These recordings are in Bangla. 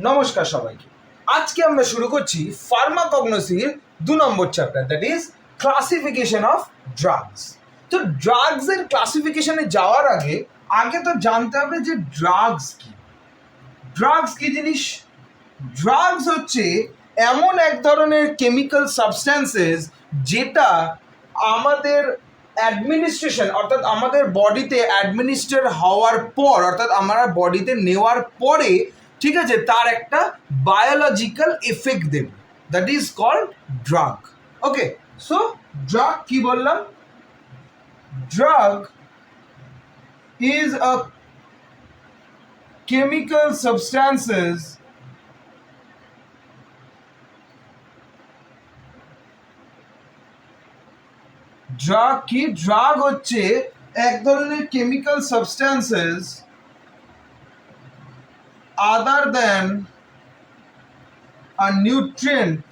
নমস্কার সবাইকে। আজকে আমরা শুরু করছি ফার্মাকগনোসির 2 নম্বর chapter, that is classification of drugs. তো ড্রাগসের ক্লাসিফিকেশনে যাওয়ার আগে তো জানতে হবে যে ড্রাগস কি। ড্রাগস কি জিনিস? ড্রাগস হচ্ছে এমন এক ধরনের কেমিক্যাল সাবস্ট্যান্সেস যেটা আমাদের অ্যাডমিনিস্ট্রেশন অর্থাৎ আমাদের বডিতে অ্যাডমিনিস্ট্রেট হওয়ার পর অর্থাৎ আমরা বডিতে নেওয়ার পরে, ঠিক আছে, তার একটা বায়োলজিক্যাল এফেক্ট দেবে, that is called drug. Okay, so drug কি বললাম? Drug is a chemical substances drug কি? ড্রাগ হচ্ছে এক ধরনের chemical substances other than a nutrient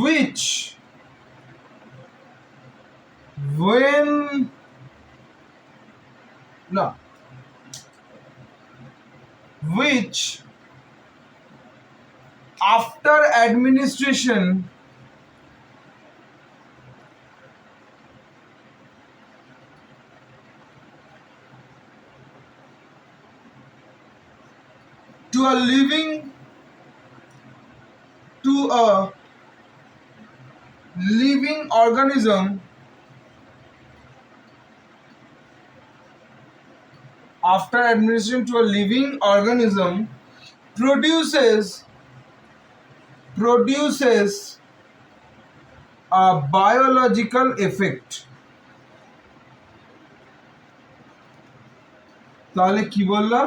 which when no which after administration to a living organism after administration to a living organism produces a biological effect. তাহলে কি বললাম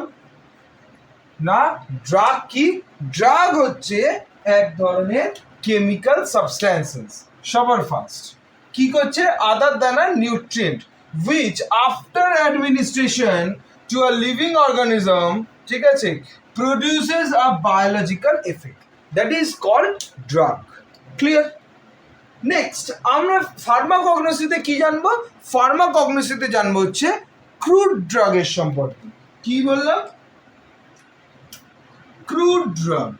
না? ড্রাগ কি? ড্রাগ হচ্ছে এক ধরনের কেমিক্যাল সাবস্ট্যান্সেস, সবার ফার্স্ট কি করছে, other than a nutrient which after administration to a living organism, ঠিক আছে, produces a biological effect, that is called drug. Clear? Next আমরা ফার্মাকগনোসিতে কি জানবো? ফার্মাকগনোসিতে জানবো হচ্ছে ক্রুড ড্রাগের সম্পর্কে। কি বললাম? Crude drug.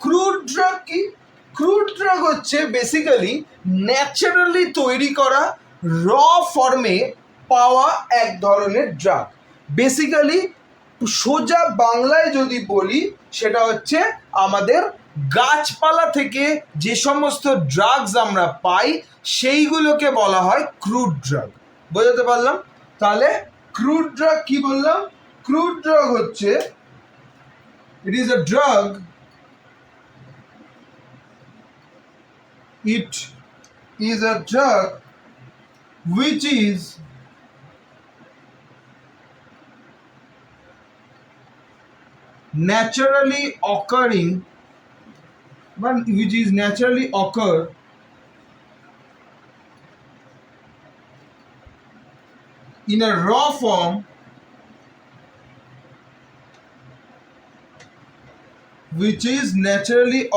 ক্রুড ড্রাগ কি? ক্রুড ড্রাগ হচ্ছে বেসিক্যালি ন্যাচারালি তৈরি করা র ফর্মে পাওয়া এক ধরনের ড্রাগ। বেসিক্যালি সোজা বাংলায় যদি বলি সেটা হচ্ছে আমাদের গাছপালা থেকে যে সমস্ত ড্রাগস আমরা পাই সেইগুলোকে বলা হয় ক্রুড ড্রাগ। বোঝাতে পারলাম? তাহলে ক্রুড ড্রাগ কি বললাম? ক্রুড ড্রাগ হচ্ছে it is a drug which is naturally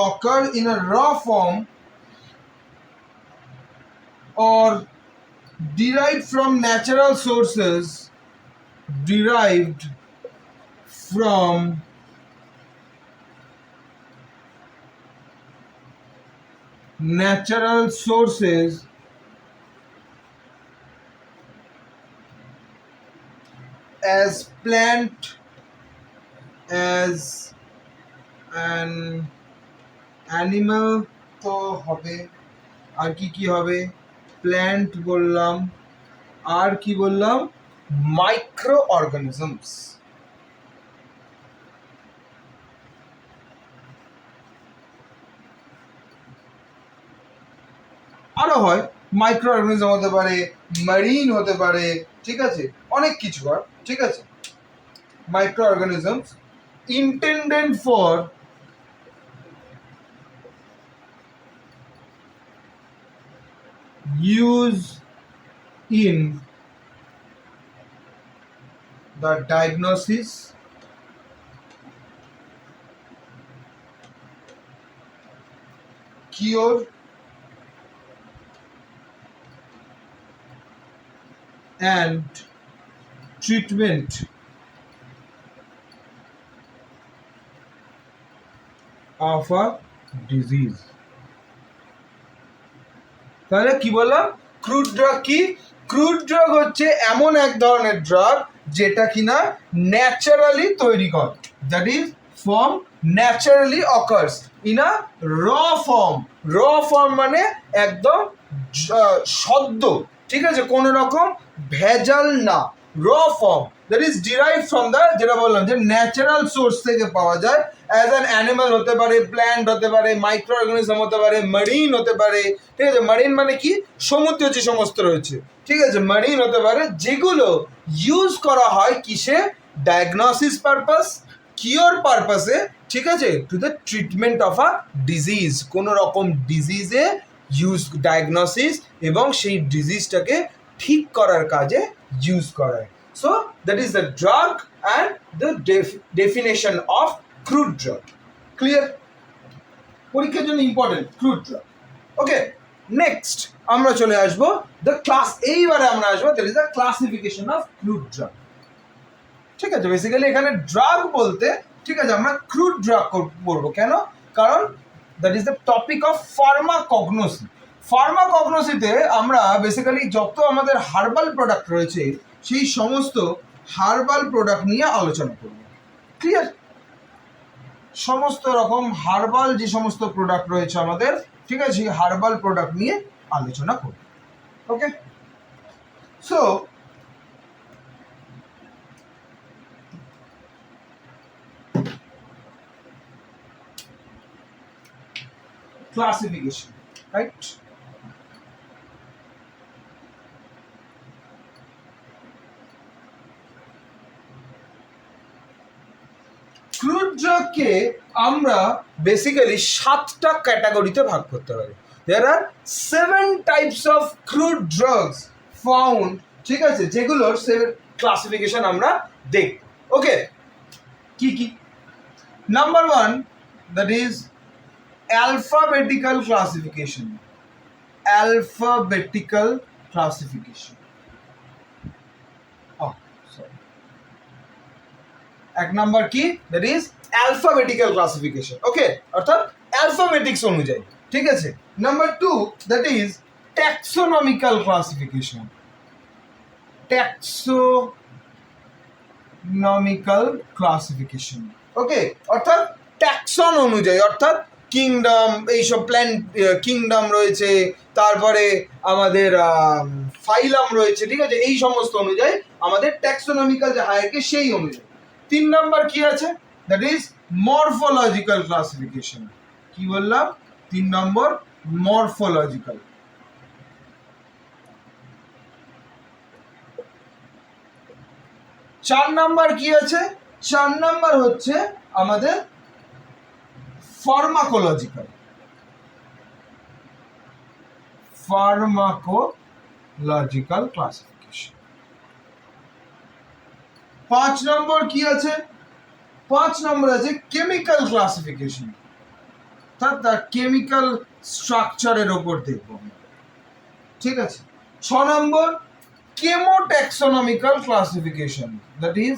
occur in a raw form or derived from natural sources as plant as an animal তো হবে, আর কি হবে? প্ল্যান্ট বললাম, আর কি বললাম? Micro organisms. আরো হয়, মাইক্রো অর্গানিজম হতে পারে, মারিন হতে পারে, ঠিক আছে, অনেক কিছু হয়, ঠিক আছে। Micro organisms intended for use in the diagnosis cure and treatment of a disease. তাহলে কি বললাম, ক্রুড ড্রাগ কি? ক্রুড ড্রাগ হচ্ছে এমন এক ধরনের ড্রাগ যেটা কিনা ন্যাচারালি তৈরি করে, that is form naturally occurs in a র ফর্ম। র ফর্ম মানে একদম সদ্য, ঠিক আছে, কোনো রকম ভেজাল না, র form, that is derive from the, যেটা বললাম যে ন্যাচারাল সোর্স থেকে পাওয়া যায়। অ্যাজ অ্যান অ্যানিমাল হতে পারে, প্ল্যান্ট হতে পারে, মাইক্রো অর্গানিজম হতে পারে, মারিন হতে পারে, ঠিক আছে, মারিন মানে কি, সমুদ্রে যে সমস্ত রয়েছে, ঠিক আছে, মারিন হতে পারে, যেগুলো ইউজ করা হয় কিসে, ডায়াগনোসিস পারপাস, কিওর পারপাসে, ঠিক আছে, to the treatment of a disease, কোনো রকম ডিজিজে ইউজ, ডায়াগনোসিস এবং সেই ডিজিজটাকে ঠিক করার কাজে ইউজ করা হয়। So that is the drug and the definition of crude drug. Clear? পরীক্ষার জন্য ইম্পর্টেন্ট ক্রুড ড্রাগ। ওকে, নেক্সট আমরা চলে আসবো দ্য ক্লাস, এইবারে আমরা আসবো that is the classification of crude drug. ঠিক আছে, বেসিক্যালি এখানে ড্রাগ বলতে, ঠিক আছে, আমরা ক্রুড ড্রাগ বলবো কেন, কারণ that is the topic of pharmacognosy. ফার্মাকগনোসিতে আমরা বেসিক্যালি যত আমাদের হার্বাল প্রোডাক্ট রয়েছে সেই সমস্ত হার্বাল প্রোডাক্ট নিয়ে আলোচনা করব। ক্লিয়ার? সমস্ত রকম হার্বাল যে সমস্ত প্রোডাক্ট রয়েছে আমাদের, ঠিক আছে, সেই হার্বাল প্রোডাক্ট নিয়ে আলোচনা করব। ওকে, সো classification, right? ক্রুড ড্রাগকে আমরা বেসিক্যালি 7টা ক্যাটাগরিতে ভাগ করতে পারি। দেয়ার আর 7 types of crude drugs found, ঠিক আছে, যেগুলোর 7 ক্লাসিফিকেশন আমরা দেখব। ওকে, কি কি? Number 1, that is alphabetical classification. Alphabetical classification. Oh, sorry. এক নাম্বার কি, দ্যাট ইজ alphabetical classification. ওকে, অর্থাৎ অ্যালফাবেটিক্স অনুযায়ী, ঠিক আছে। Number 2, that is taxonomical classification. Taxonomical classification. ওকে, অর্থাৎ ট্যাক্সন অনুযায়ী, অর্থাৎ কিংডম, এইসব প্ল্যান্ট কিংডম রয়েছে, তারপরে আমাদের ফাইলাম রয়েছে, ঠিক আছে, এই সমস্ত অনুযায়ী আমাদের ট্যাক্সোনমিক্যাল যে হায়ারার্কি সেই অনুযায়ী। 3 নাম্বার কি আছে, দ্যাট ইজ মরফোলজিক্যাল ক্লাসিফিকেশন। কি বললাম? 3 নম্বর মরফোলজিক্যাল। 4 নাম্বার কি আছে? 4 নাম্বার হচ্ছে আমাদের ফার্মাকোলজিক্যাল। Pharmacological classification. 5 নম্বর কি আছে? 5 নম্বর আছে কেমিক্যাল ক্লাসিফিকেশন, অর্থাৎ কেমিক্যাল স্ট্রাকচারের ওপর দেখব, ঠিক আছে। 6 নম্বর chemotaxonomical classification, that is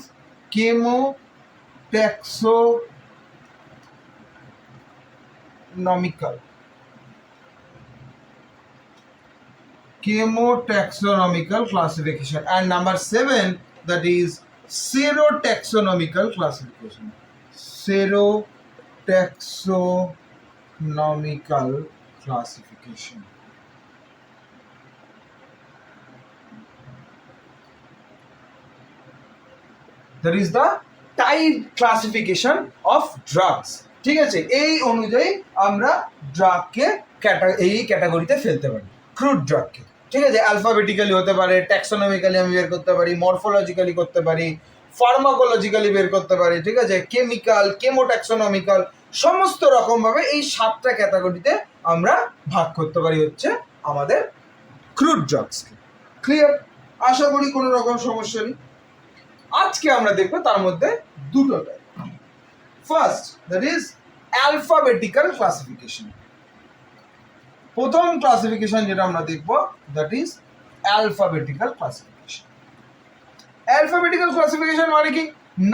chemotaxonomical classification. And number 7, that is serotaxonomical classification. Serotaxonomical classification. That is the type classification of drugs. ঠিক আছে, এই অনুযায়ী আমরা ড্রাগকে এই ক্যাটাগরিতে ফেলতে পারি, ক্রুড ড্রাগকে, ঠিক আছে। অ্যালফাবেটিক্যালি হতে পারে, ট্যাক্সোনমিক্যালি আমি বের করতে পারি, মরফোলজিক্যালি করতে পারি, ফার্মাকোলজিক্যালি বের করতে পারি, ঠিক আছে, কেমিক্যাল, কেমোট্যাক্সোনমিক্যাল, সমস্ত রকমভাবে এই 7টা ক্যাটাগরিতে আমরা ভাগ করতে পারি হচ্ছে আমাদের ক্রুড ড্রাগসকে। ক্লিয়ার? আশা করি কোনো রকম সমস্যা নেই। আজকে আমরা দেখবো তার মধ্যে 2টো type. First, that is alphabetical classification. প্রথম ক্লাসিফিকেশন যেটা আমরা দেখবো that is alphabetical classification. Alphabetical classification মানে কি,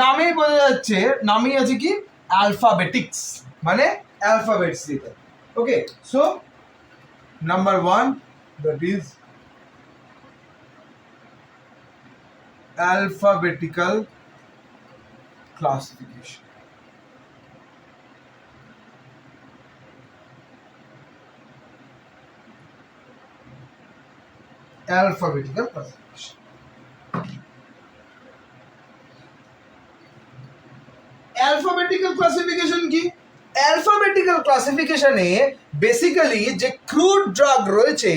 নামেই বোঝা যাচ্ছে, নামেই আছে কি অ্যালফাবেটিক্স, মানে অ্যালফাবেটস দিতে। Okay, so number 1 that is alphabetical classification. Alphabetical classification. Alphabetical classification কি? Alphabetical classification এ বেসিক্যালি যে ক্রুড ড্রাগ রয়েছে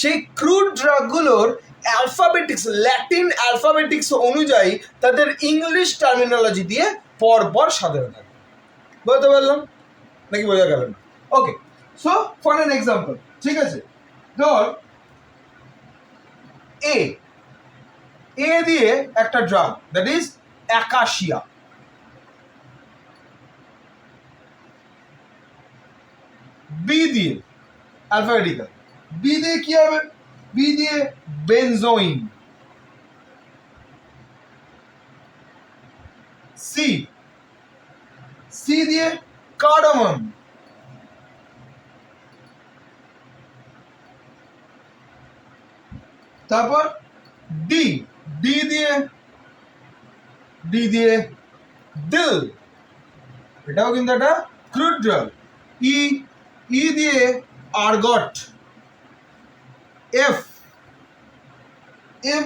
সেই ক্রুড ড্রাগগুলোর অ্যালফাবেটিক্স, ল্যাটিন অ্যালফাবেটিক্স অনুযায়ী তাদের ইংলিশ টার্মিনোলজি দিয়ে পরপর সাজানো থাকে। বলতে পারলাম নাকি বোঝা গেল না? Okay, so for an example, ঠিক আছে, ধর এ দিয়ে একটা drug that is acacia. B দিয়ে অ্যালফাবেটিক্যাল, বি দিয়ে কি হবে? বি দিয়ে বেনজোইন। সি দিয়ে কার্ডামম। তারপর ডি দিয়ে দিল, এটাও কিন্তু একটা ক্রুড ড্রাগ। ই দিয়ে আর্গট। এফ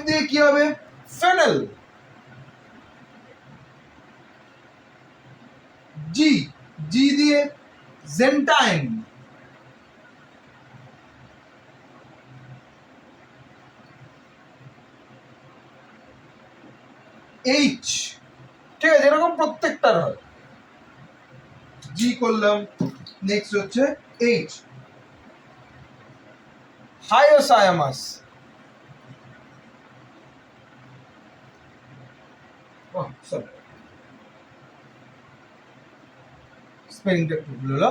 দিয়ে কি হবে? ফেনেল। জি দিয়ে জেন্টাইন। এইচ, ঠিক আছে, এরকম প্রত্যেকটার হয়। জি করলাম, নেক্সট হচ্ছে এইচ, হায়োসায়ামাস। স্পেলিংটা একটু ভুল হলো।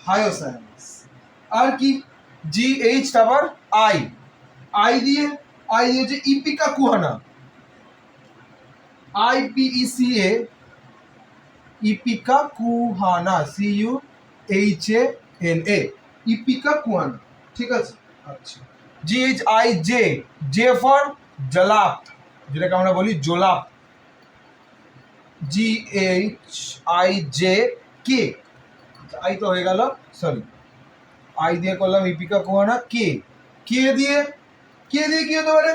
হায়োসায়ামাস। আর কি? জি এইচ, তারপর আই দিয়ে হচ্ছে ipecacuanha. IPECA, ipecacuanha, CUHANA, ipecacuanha, ঠিক আছে। আচ্ছা, GHIJ ফর জলাপ, যেটাকে আমরা বলি জোলাপ। GHIJK, আই তো হয়ে গেল, সরি, আই দিয়ে করলাম ইপিকা কুহানা। কে দিয়ে কি হতে পারে?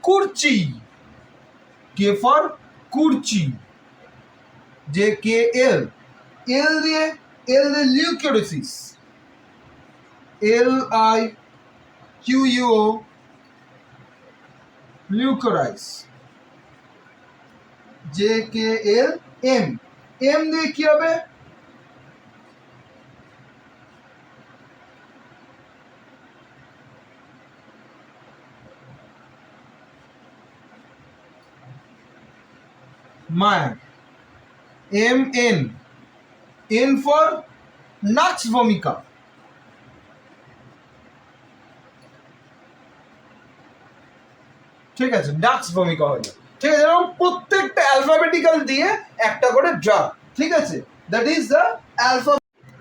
কুরচি, কে ফর কুরচি। JKL। এল দিয়ে লিউকোরিসিস, LIQUO, লিউকোরাইস। JKL। এম দিয়ে কি হবে? মায়ার। N for নাক্স ভমিকা। ঠিক আছে, ডাক্স ভূমিকা হলো। ঠিক আছে, এরকম প্রত্যেকটা অ্যালফাবেটিক্যাল দিয়ে একটা করে ড্রাগ। ঠিক আছে, দ্যাট ইজ দ্য অ্যালফা।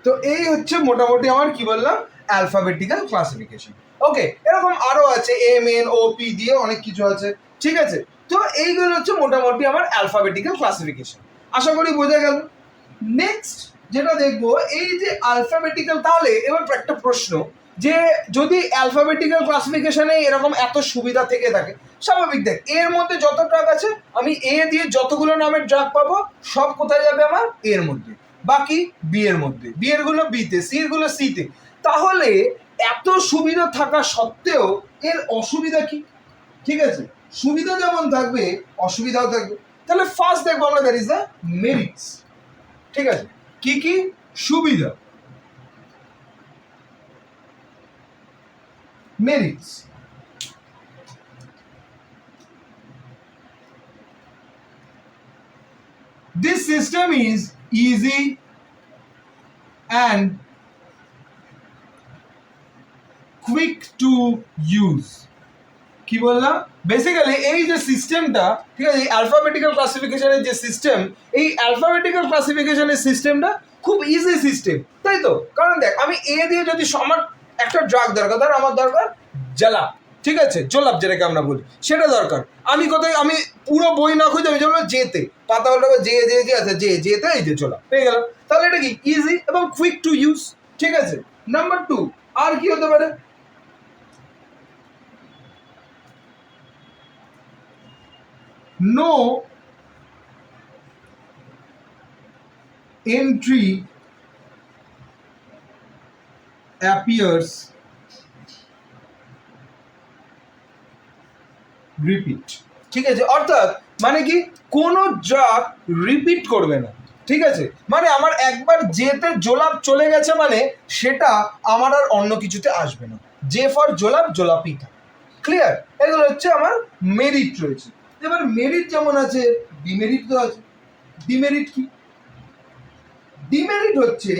তো এই হচ্ছে মোটামুটি আমার কি বললাম অ্যালফাবেটিক্যাল ক্লাসিফিকেশন। ওকে, এরকম আরো আছে MNOP দিয়ে অনেক কিছু আছে। ঠিক আছে, তো এইগুলো হচ্ছে মোটামুটি আমার অ্যালফাবেটিক্যাল ক্লাসিফিকেশন। আশা করি বোঝা গেল। নেক্সট যেটা দেখবো, এই যে অ্যালফাবেটিক্যাল, তাহলে এবার একটা প্রশ্ন, যে যদি অ্যালফাবেটিক্যাল ক্লাসিফিকেশনে এরকম এত সুবিধা থেকে থাকে, স্বাভাবিক, দেখ এর মধ্যে যত ড্রাগ আছে, আমি এ দিয়ে যতগুলো নামের ড্রাগ পাবো সব কোথায় যাবে? আমার এর মধ্যে। বাকি বি এর মধ্যে, বি এর গুলো বিতে, সি এর গুলো সিতে। তাহলে এত সুবিধা থাকা সত্ত্বেও এর অসুবিধা কি? ঠিক আছে, সুবিধা যেমন থাকবে অসুবিধাও থাকবে। তাহলে ফার্স্ট দেখবো আমরা দ্যাট ইজ দ্য মেরিটস। ঠিক আছে, কি সুবিধা? merits. This system is easy, and quick to use. কি বললাম? বেসিক্যালি এই যে সিস্টেমটা, ঠিক আছে, এই অ্যালফাবেটিক্যাল ক্লাসিফিকেশনের যে সিস্টেম, এই অ্যালফাবেটিক্যাল ক্লাসিফিকেশনের সিস্টেমটা খুব ইজি সিস্টেম, তাই তো? কারণ দেখ, আমি এ দিয়ে যদি আমার একটা ড্রাগ দরকার, ধর আমার দরকার জলাপ, ঠিক আছে, জোলাপ যেটাকে আমরা বলি, সেটা দরকার। আমি কোথায়, আমি পুরো বই না খুঁজে আমি চলো যেতে পাতা উল্টাবো, যে আছে যেতে এই যে জোলাপ পেয়ে গেলাম। তাহলে এটা কি ইজি এবং কুইক টু ইউজ, ঠিক আছে। নাম্বার 2, আর কি হতে পারে? No entry appears repeat, ঠিক আছে, অর্থাৎ মানে কি কোনো ড্রাগ রিপিট করবে না, ঠিক আছে, মানে আমার একবার যেতে জোলাপ চলে গেছে মানে সেটা আমার আর অন্য কিছুতে আসবে না, যে ফর জোলাপ জোলাপই থাকে। ক্লিয়ার? এগুলো হচ্ছে আমার মেরিট রয়েছে। এবার মেরিট যেমন আছে, ডিমেরিট তো আছে। ডিমেরিট কি? ডিমেরিট হচ্ছে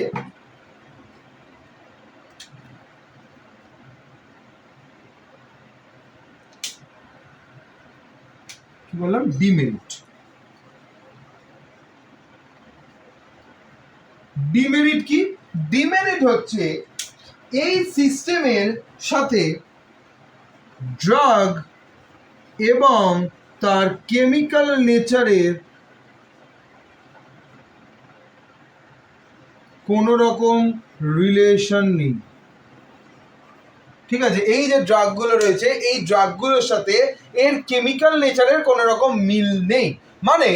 কি বললাম? ডিমেরিট। ডিমেরিট কি? ডিমেরিট হচ্ছে এই সিস্টেমের সাথে ড্রাগ এবং তার কেমিক্যাল নেচারের কোনো রকম রিলেশন নেই, ঠিক আছে। এই যে ড্রাগগুলো রয়েছে, এই ড্রাগগুলোর সাথে এর কেমিক্যাল নেচারের কোনো রকম মিল নেই। মানে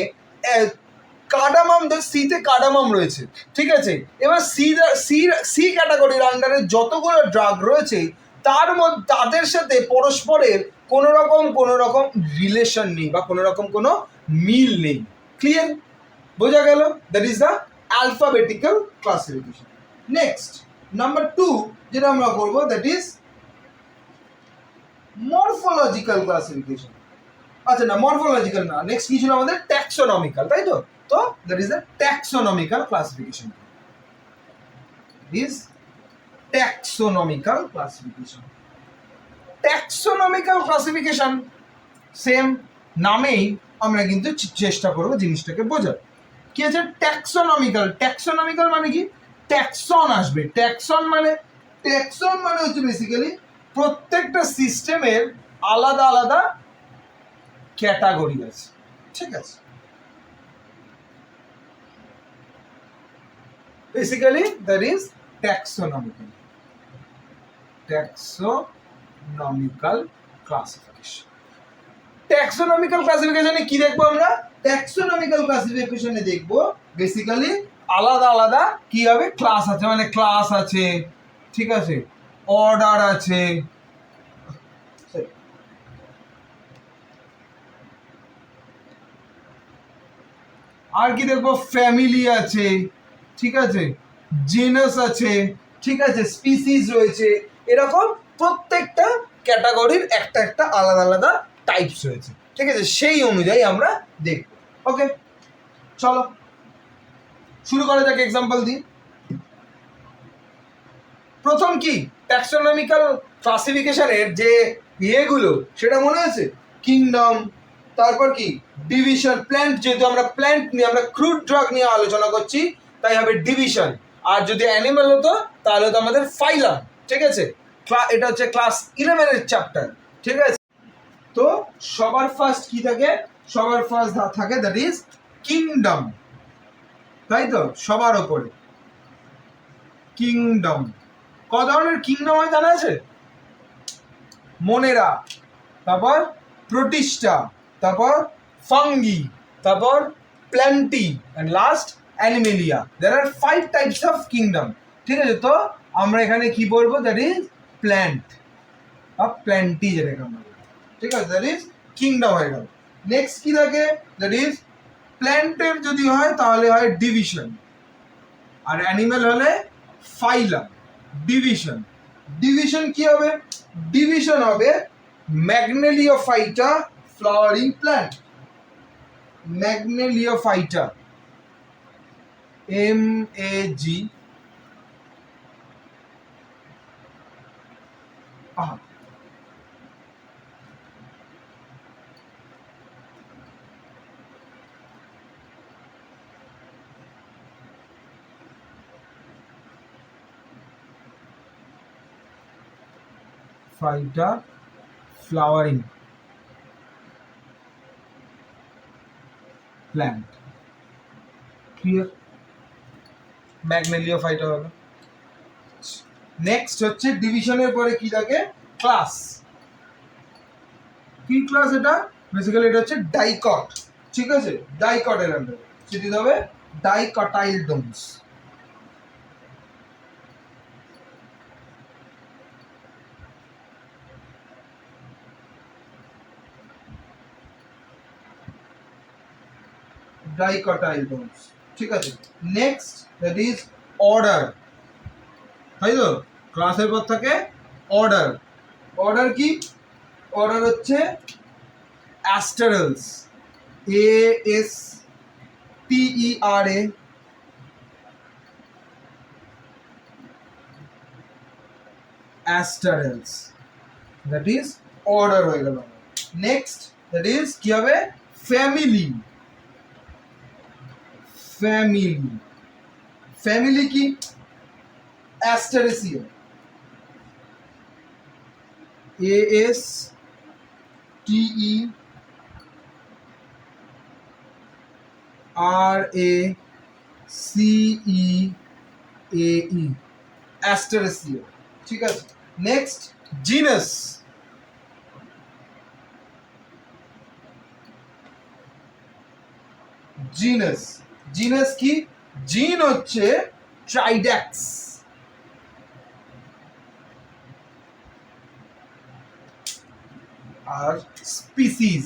কার্ডামাম, সিতে কার্ডামাম রয়েছে, ঠিক আছে, এবার সি ক্যাটাগরির আন্ডারে যতগুলো ড্রাগ রয়েছে তার মধ্যে তাদের সাথে পরস্পরের কোনো রকম রিলেশন নেই বা কোনো রকম কোনো মিল নেই। ক্লিয়ার? বোঝা গেল? That is the alphabetical classification. Next number 2 যেটা আমরা করবো, দ্যাট ইজ মরফোলজিক্যাল ক্লাসিফিকেশন। আচ্ছা না, মরফোলজিক্যাল না, নেক্সট কি ছিল আমাদের? ট্যাক্সোনমিক্যাল, তাই তো? তো that is the taxonomical classification. Is taxonomical classification. Taxonomical classification same নামেই আমরা কিন্তু চেষ্টা করব জিনিসটাকে বোঝার। কি আছে ট্যাক্সোনমিক্যাল? ট্যাক্সোনমিক্যাল মানে কি? ট্যাক্সন আসবে। ট্যাক্সন মানে হচ্ছে বেসিক্যালি প্রত্যেকটা সিস্টেমের আলাদা আলাদা ক্যাটাগরি আছে, ঠিক আছে। Basically that is taxonomical classification. ট্যাক্সোনমিক্যাল ক্লাসিফিকেশনে কি দেখবো আমরা? ট্যাক্সোনমিক্যাল ক্লাসিফিকেশনে দেখবো বেসিক্যালি আলাদা আলাদা কি হবে, ক্লাস আছে, মানে ক্লাস আছে, ঠিক আছে, অর্ডার আছে, আর কি দেখবো, ফ্যামিলি আছে, ঠিক আছে, জেনাস আছে, ঠিক আছে, স্পিসিস রয়েছে, এরকম প্রত্যেকটা ক্যাটাগরির একটা একটা আলাদা আলাদা টাইপস রয়েছে, ঠিক আছে, সেই অনুযায়ী আমরা দেখব। ওকে, চলো শুরু করা যাক এক্সাম্পল দিয়ে। প্রথম কি ট্যাক্সোনমিক্যাল ক্লাসিফিকেশনের যে ইয়েগুলো সেটা মনে আছে? কিংডম, তারপর কি ডিভিশন, প্ল্যান্ট, যেহেতু আমরা প্ল্যান্ট নিয়ে আমরা ক্রুড ড্রাগ নিয়ে আলোচনা করছি তাই হবে ডিভিশন, আর যদি অ্যানিমাল হতো তাহলে তো আমাদের ফাইলাম, ঠিক আছে। এটা হচ্ছে ক্লাস 11 এর চ্যাপ্টার, ঠিক আছে। তো সবার ফার্স্ট কি থাকে? সবার ফার্স্ট থাকে দ্যাট ইজ কিংডম, তাই তো, সবার ওপরে কিংডম। ক ধরনের কিংডম হয় জানা আছে? মনেরা, তারপর প্রোটিস্টা, তারপর ফাঙ্গি, তারপর plantae, and last animalia. There are 5 types of kingdom, ঠিক আছে। তো আমরা এখানে কি বলবো? দ্যাট ইজ প্ল্যান্ট বা প্ল্যান্টি, যেটাকে আমরা বলি, ঠিক আছে, দ্যাট ইজ কিংডম হয়ে গেল। নেক্সট কি থাকে? দ্যাট ইজ প্ল্যান্টের যদি হয় তাহলে হয় ডিভিশন, আর অ্যানিমেল হলে ফাইলাম। ডিভিশন, ডিভিশন কি হবে? ডিভিশন হবে ম্যাগনেলিওফাইটা ফ্লাওয়ারিং প্ল্যান্ট। ম্যাগনেলিওফাইটা, MAG আহা, ফাইটা ফ্লাওয়ারিং প্ল্যান্ট। ক্লিয়ার? ম্যাগনেলিয়া ফাইটা হলো। নেক্সট হচ্ছে ডিভিশনের পরে কি থাকে? ক্লাস। কি ক্লাস এটা? বেসিক্যালি এটা হচ্ছে ডাইকট। ঠিক আছে, ডাইকটের আন্ডারে সেটি হবে ডাইকটাইলডোমস। ডাইকটাইলডোমস। ঠিক আছে, নেক্সট দ্যাট ইজ অর্ডার। তাই তো, ক্লাসের পর থাকে অর্ডার। অর্ডার কি? অর্ডার হচ্ছে অ্যাস্টেরলস, ASTERA, অ্যাস্টেরলস, দ্যাট ইজ অর্ডার হয়ে গেল। নেক্সট দ্যাট ইজ কি হবে? ফ্যামিলি। ফ্যামিলি, ফ্যামিলি কি? অ্যাস্টেরেসিয়া, ASTERACEAE, অ্যাস্টেরেসিয়া। ঠিক আছে, নেক্সট জিনাস। জিনাস, জিনাস কি? জিন হচ্ছে ট্রাইড্যাক্স। আর স্পিসিস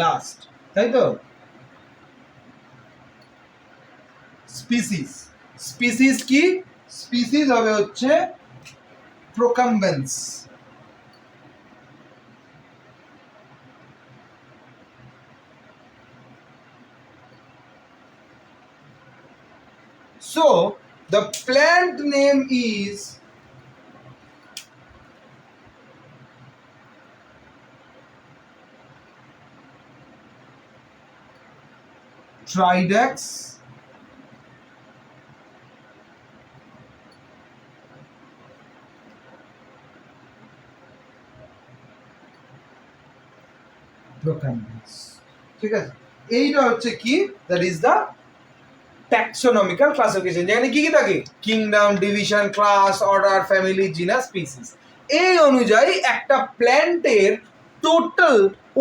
লাস্ট, তাই তো? স্পিসিস, স্পিসিস কি? স্পিসিস হবে হচ্ছে প্রোকাম্বেন্স। So the plant name is Tridacus procumbens। ঠিক আছে, এইটা হচ্ছে কি? That is the taxonomical classification, যেখানে কি কি থাকে? Kingdom, division, class, order, family, genius, species. এই অনুযায়ী একটা প্ল্যান্টের টোটাল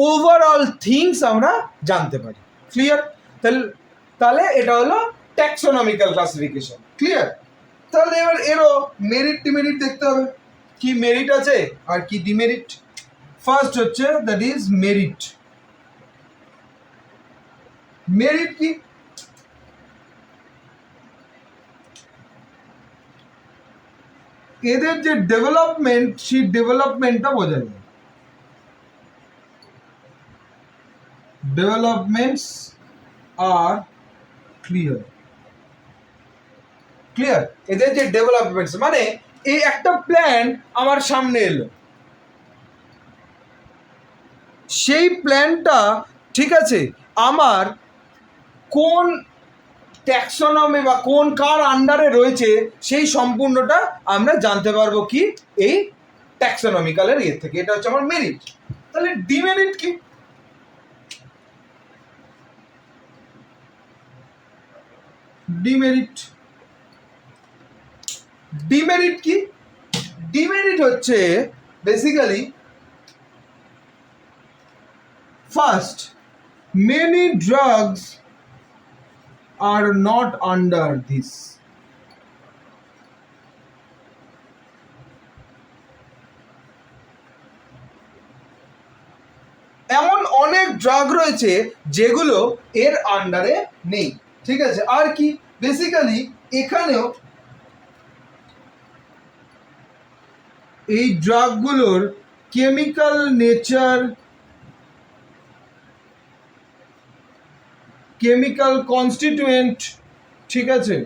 ওভারঅল থিংস আমরা জানতে পারি। ক্লিয়ার? তাহলে তাহলে এটা হলো ট্যাক্সোনমিক্যাল ক্লাসিফিকেশন। ক্লিয়ার? তাহলে এবার এরও মেরিট ডিমেরিট দেখতে হবে। কি মেরিট আছে আর কি ডিমেরিট? ফার্স্ট হচ্ছে দ্যাট ইজ মেরিট। মেরিট কি? এদের যে ডেভেলপমেন্ট, সেই ডেভেলপমেন্টটা বোঝা যায়। ডেভেলপমেন্টস আর ক্লিয়ার। ক্লিয়ার? এদের যে ডেভেলপমেন্টস, মানে এই একটা প্ল্যান আমার সামনে এলো, সেই প্ল্যানটা ঠিক আছে আমার কোন ট্যাক্সোনমি বা কোন কার আন্ডারে রয়েছে সেই সম্পূর্ণটা আমরা জানতে পারবো কি? এই ট্যাক্সোনমিক্যালের ইয়ে থেকে। এটা হচ্ছে আমার মেরিট। তাহলে ডিমেরিট কি? ডিমেরিট, ডিমেরিট কি? ডিমেরিট হচ্ছে basically first, many drugs are not under this। এমন অনেক ড্রাগ রয়েছে যেগুলো এর আন্ডারে নেই। ঠিক আছে, আর কি? বেসিক্যালি এখানেও এই ড্রাগগুলোর কেমিক্যাল নেচার, কেমিক্যাল কনস্টিটিউয়েন্ট, ঠিক আছে,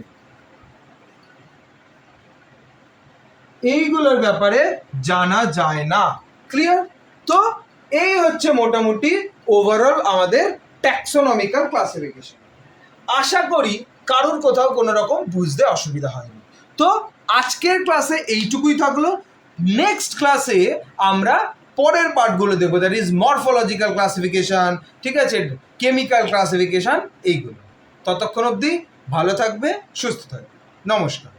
এইগুলোর ব্যাপারে জানা যায় না। ক্লিয়ার? তো এই হচ্ছে মোটামুটি ওভারঅল আমাদের ট্যাক্সোনমিক্যাল ক্লাসিফিকেশন। আশা করি কারোর কোথাও কোনো রকম বুঝতে অসুবিধা হয়নি। তো আজকের ক্লাসে এইটুকুই থাকলো। নেক্সট ক্লাসে আমরা পরের পার্টগুলো দেখবো, দ্যাট ইজ মরফোলজিক্যাল ক্লাসিফিকেশন, ঠিক আছে, কেমিক্যাল ক্লাসিফিকেশন, এইগুলো। ততক্ষণ অবধি ভালো থাকবে, সুস্থ থাকবে। নমস্কার।